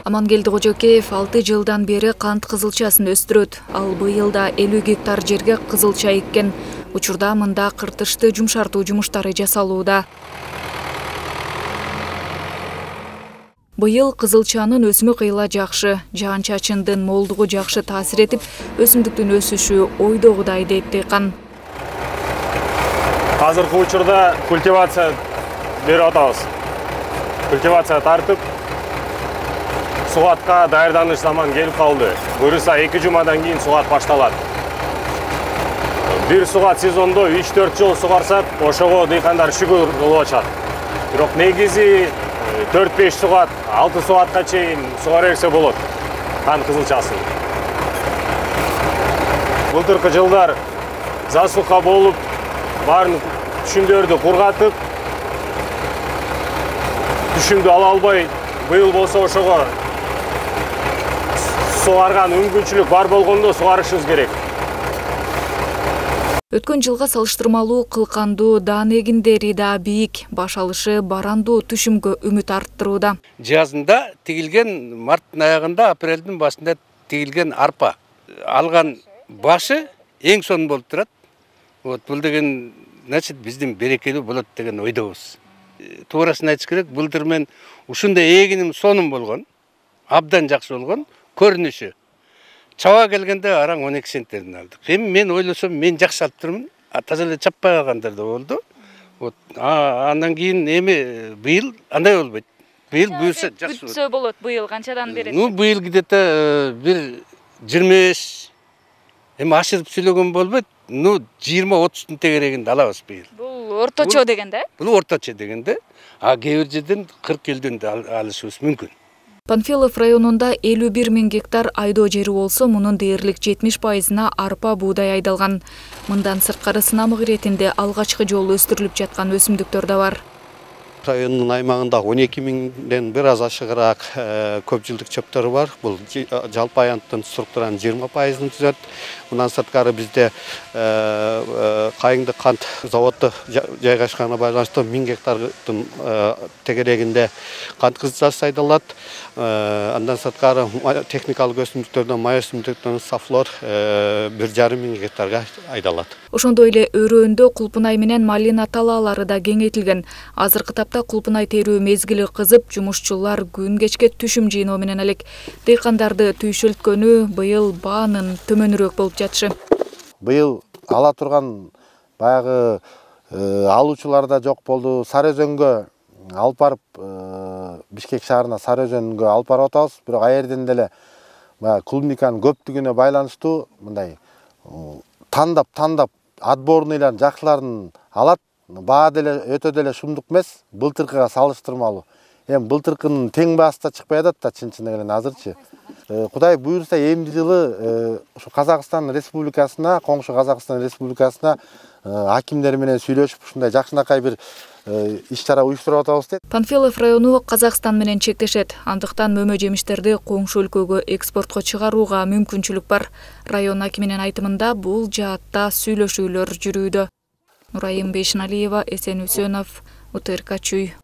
Амангелди Кожокеев 6 жылдан бери кант кызылчасын өстүрөт. Ал быйыл да 50 гектар жерге кызылча эккен. Учурда мында кыртышты жумшартуу жумуштары жасалууда. Быйыл кызылчанын өсүмү кыйла жакшы, жаан-чачындын молдугу жакшы таасир этип, өсүмдүктүн өсүшү ойдогудай дейт дыйкан. Азыркы учурда культивация берип атабыз. Культивация тартып, сугатка даярданыш заман келип калды. Буюрса 2 жумадан кийин сугат башталат. Бир сугат сезондо 3-4 жол сугарсак, ошого дыйкандар шүгүр болуп атат. Бирок негизи 4-5 сугат, 6 сугатка чейин сугара берсе болот. Кант кызылчасын. Былтыркы жылдар засуха болуп, баарын түшүмдөрдү кургатып, түшүмдү ала албай, быйыл болсо ошого сугарган мүмкүнчүлүк бар болгондо сугарышыбыз керек. Өткөн жылга салыштырмалуу кылкандуу даан эгиндери да бийик, баш алышы барандуу түшүмгө үмүт арттырууда. Жазында тигилген, марттын аягында, апрелдин башында тигилген арпа. Алган башы эң сонун болуп турат. Вот бул деген, значит, биздин берекелүү болот деген ойдобуз. Туурасын айтыш керек, былтыр мен ушундай эгиним сонун болгон, абдан жакшы болгон, көрүнүшү. Чаба келгенде араң 12 центтерден алдык. Эми мен ойлосом, мен жакшы алып турмун, таза эле чаппай калгандар да болду. Вот андан кийин эми быйыл андай болбойт. Быйыл буюрса жакшы болот. Бүтсө болот, быйыл канчадан берет? Ну, быйыл где-то бир 25, эми ашырып сүйлөгөн болбойт. Ну, 20-30 тегерегинде алабыз быйыл. Бул орточо дегенде? Бул орточо дегенде. А кээ бир жерден 40 элден алышыбыз мүмкүн. Панфилов районунда 51 000 гектар айдоо жери болсо, мунун дээрлик 70%-на арпа, буудай айдалган. Мындан сырткары сынамык иретинде алгачкы жолу өстүрүлүп жаткан өсүмдүктөр да бар. Районун аймагында 12 000ден бир аз ашыгыраак көп жылдык чөптөр бар. Бул жалпы аянттын структуранын 20%-ын түзөт. Мындан сырткары бизде Кайыңды кант заводу жайгашканына байланыштуу 1000 гектардын тегерегинде кант кызылчасы айдалат. Андан сырткары техникалык өсүмдүктөрдөн май өсүмдүктөрүн сафлор 1,5 гектарга айдалат. Ошондой эле өрөөндө кулпунай менен малина талаалары да кеңейтилген. Азыркы тапта кулпунай терүү мезгили кызып, жумушчулар күн кечке түшүм жыйноо менен элек. Дыйкандарды түйшөлткөнү быйыл баанын төмөнүрөөк болуп жатышы. Быйыл ала турган баягы алуучулар да жок болду. Сары өзөнгө алып барып, Бишкек шаарына Сары өзөнгө алып барып атабыз. Бирок аерден деле баягы клубниканын көптүгүнө байланыштуу мындай тандап отборныйлар жакшыларын алат. Баа деле өтө деле шумдук эмес, былтыркыга салыштырмалуу. Эми былтыркынын тең баасы да чыкпай атат да чын-чынын эле азырчы. Кудай буйрса эмди жылы ушу Казакстан Республикасына, коңшу Казакстан Республикасына акимдер менен сүйлөшүп, ушундай жакшынакай бир иш-чара уюштуруп атабыз дейт. Панфилов району Казакстан менен чектешет. Андыктан мөмө жемиштерди коңшу өлкөгө экспортко чыгарууга мүмкүнчүлүк бар. Район акиминин айтымында бул жаатта сүйлөшүүлөр жүрүүдө. Нурайым Бейшиналиева, Эсен Үсөнов, УТРК Чүй.